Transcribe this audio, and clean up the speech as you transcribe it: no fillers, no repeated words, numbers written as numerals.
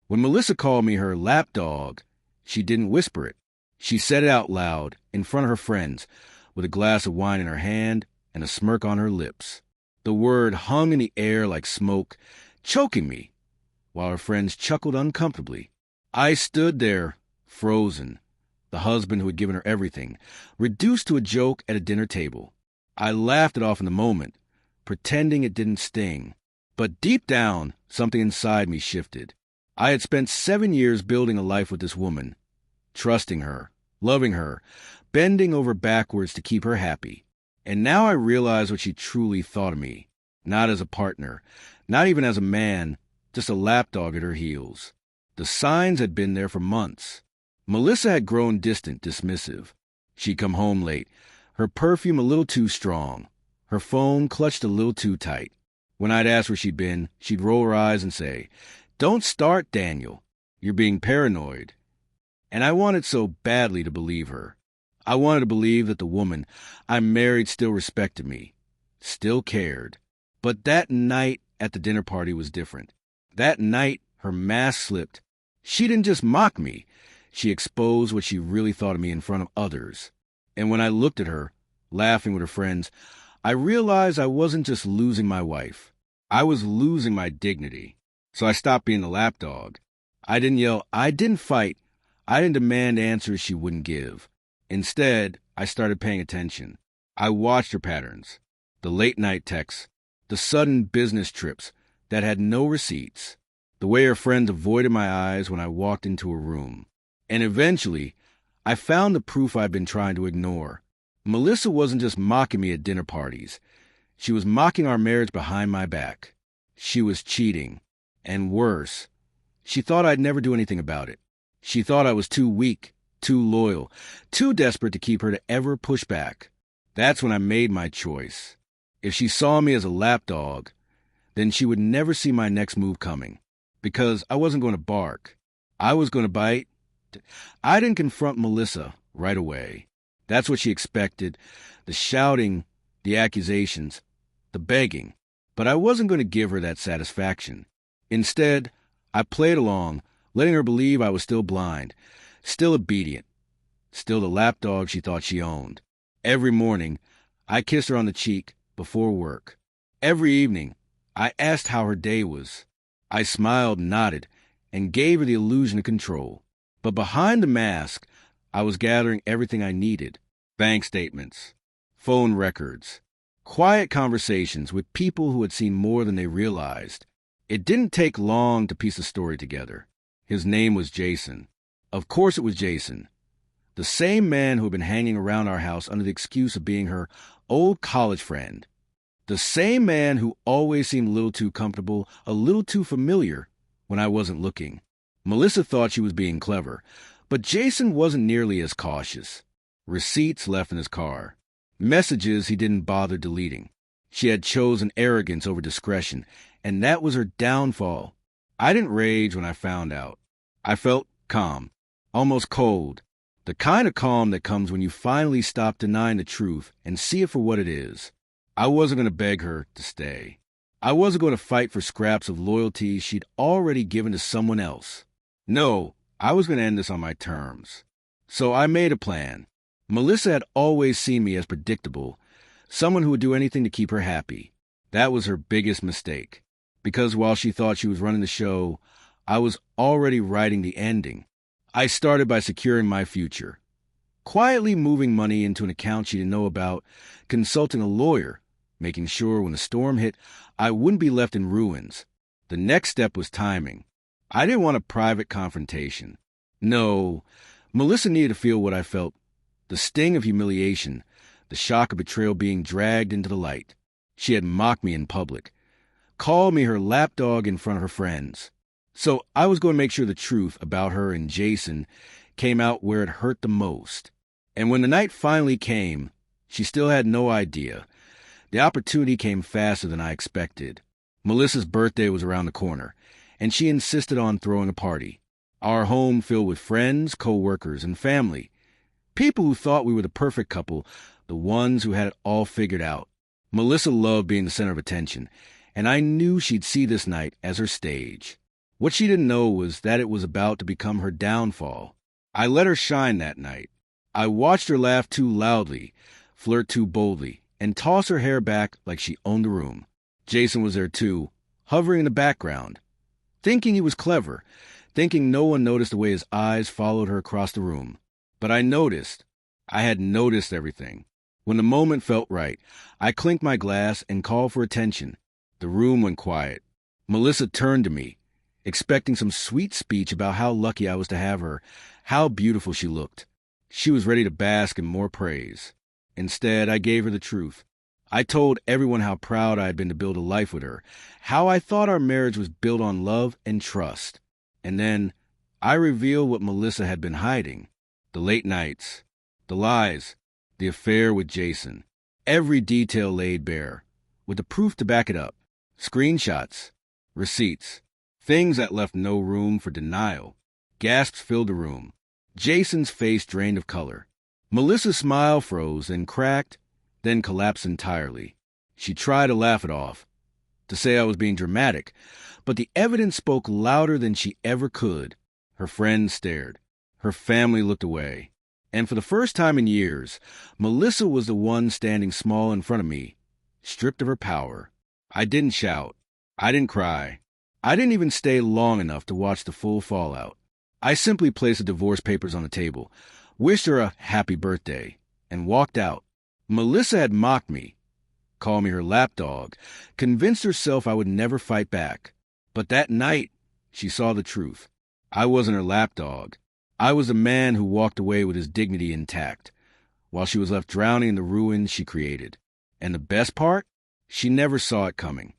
When Melissa called me her lapdog, she didn't whisper it. She said it out loud in front of her friends, with a glass of wine in her hand and a smirk on her lips. The word hung in the air like smoke, choking me, while her friends chuckled uncomfortably. I stood there, frozen, the husband who had given her everything, reduced to a joke at a dinner table. I laughed it off in the moment, pretending it didn't sting. But deep down, something inside me shifted. I had spent 7 years building a life with this woman, trusting her, loving her, bending over backwards to keep her happy. And now I realized what she truly thought of me. Not as a partner, not even as a man, just a lapdog at her heels. The signs had been there for months. Melissa had grown distant, dismissive. She'd come home late, her perfume a little too strong, her phone clutched a little too tight. When I'd ask where she'd been, she'd roll her eyes and say, "Don't start, Daniel. You're being paranoid." And I wanted so badly to believe her. I wanted to believe that the woman I married still respected me, still cared. But that night at the dinner party was different. That night, her mask slipped. She didn't just mock me. She exposed what she really thought of me in front of others. And when I looked at her, laughing with her friends, I realized I wasn't just losing my wife. I was losing my dignity. So I stopped being the lapdog. I didn't yell. I didn't fight. I didn't demand answers she wouldn't give. Instead, I started paying attention. I watched her patterns, the late-night texts, the sudden business trips that had no receipts, the way her friends avoided my eyes when I walked into a room. And eventually, I found the proof I'd been trying to ignore. Melissa wasn't just mocking me at dinner parties. She was mocking our marriage behind my back. She was cheating. And worse, she thought I'd never do anything about it. She thought I was too weak, too loyal, too desperate to keep her to ever push back. That's when I made my choice. If she saw me as a lapdog, then she would never see my next move coming. Because I wasn't going to bark. I was going to bite. I didn't confront Melissa right away. That's what she expected. The shouting, the accusations, the begging. But I wasn't going to give her that satisfaction. Instead, I played along, letting her believe I was still blind, still obedient, still the lapdog she thought she owned. Every morning, I kissed her on the cheek before work. Every evening, I asked how her day was. I smiled and nodded and gave her the illusion of control. But behind the mask, I was gathering everything I needed. Bank statements, phone records, quiet conversations with people who had seen more than they realized. It didn't take long to piece the story together. His name was Jason. Of course it was Jason. The same man who had been hanging around our house under the excuse of being her old college friend. The same man who always seemed a little too comfortable, a little too familiar when I wasn't looking. Melissa thought she was being clever, but Jason wasn't nearly as cautious. Receipts left in his car. Messages he didn't bother deleting. She had chosen arrogance over discretion, and that was her downfall. I didn't rage when I found out. I felt calm, almost cold. The kind of calm that comes when you finally stop denying the truth and see it for what it is. I wasn't going to beg her to stay. I wasn't going to fight for scraps of loyalty she'd already given to someone else. No, I was going to end this on my terms. So I made a plan. Melissa had always seen me as predictable, someone who would do anything to keep her happy. That was her biggest mistake. Because while she thought she was running the show, I was already writing the ending. I started by securing my future. Quietly moving money into an account she didn't know about, consulting a lawyer, making sure when the storm hit, I wouldn't be left in ruins. The next step was timing. I didn't want a private confrontation. No, Melissa needed to feel what I felt. The sting of humiliation, the shock of betrayal being dragged into the light. She had mocked me in public, called me her lapdog in front of her friends. So I was going to make sure the truth about her and Jason came out where it hurt the most. And when the night finally came, she still had no idea. The opportunity came faster than I expected. Melissa's birthday was around the corner, and she insisted on throwing a party. Our home filled with friends, co-workers, and family. People who thought we were the perfect couple, the ones who had it all figured out. Melissa loved being the center of attention, and I knew she'd see this night as her stage. What she didn't know was that it was about to become her downfall. I let her shine that night. I watched her laugh too loudly, flirt too boldly, and toss her hair back like she owned the room. Jason was there too, hovering in the background, thinking he was clever, thinking no one noticed the way his eyes followed her across the room. But I noticed. I had noticed everything. When the moment felt right, I clinked my glass and called for attention. The room went quiet. Melissa turned to me, expecting some sweet speech about how lucky I was to have her, how beautiful she looked. She was ready to bask in more praise. Instead, I gave her the truth. I told everyone how proud I had been to build a life with her, how I thought our marriage was built on love and trust. And then I revealed what Melissa had been hiding. The late nights, the lies, the affair with Jason. Every detail laid bare, with the proof to back it up. Screenshots, receipts, things that left no room for denial. Gasps filled the room. Jason's face drained of color. Melissa's smile froze and cracked, then collapsed entirely. She tried to laugh it off, to say I was being dramatic, but the evidence spoke louder than she ever could. Her friends stared. Her family looked away. And for the first time in years, Melissa was the one standing small in front of me, stripped of her power. I didn't shout. I didn't cry. I didn't even stay long enough to watch the full fallout. I simply placed the divorce papers on the table, wished her a happy birthday, and walked out. Melissa had mocked me, called me her lapdog, convinced herself I would never fight back. But that night, she saw the truth. I wasn't her lapdog. I was a man who walked away with his dignity intact, while she was left drowning in the ruins she created. And the best part? She never saw it coming.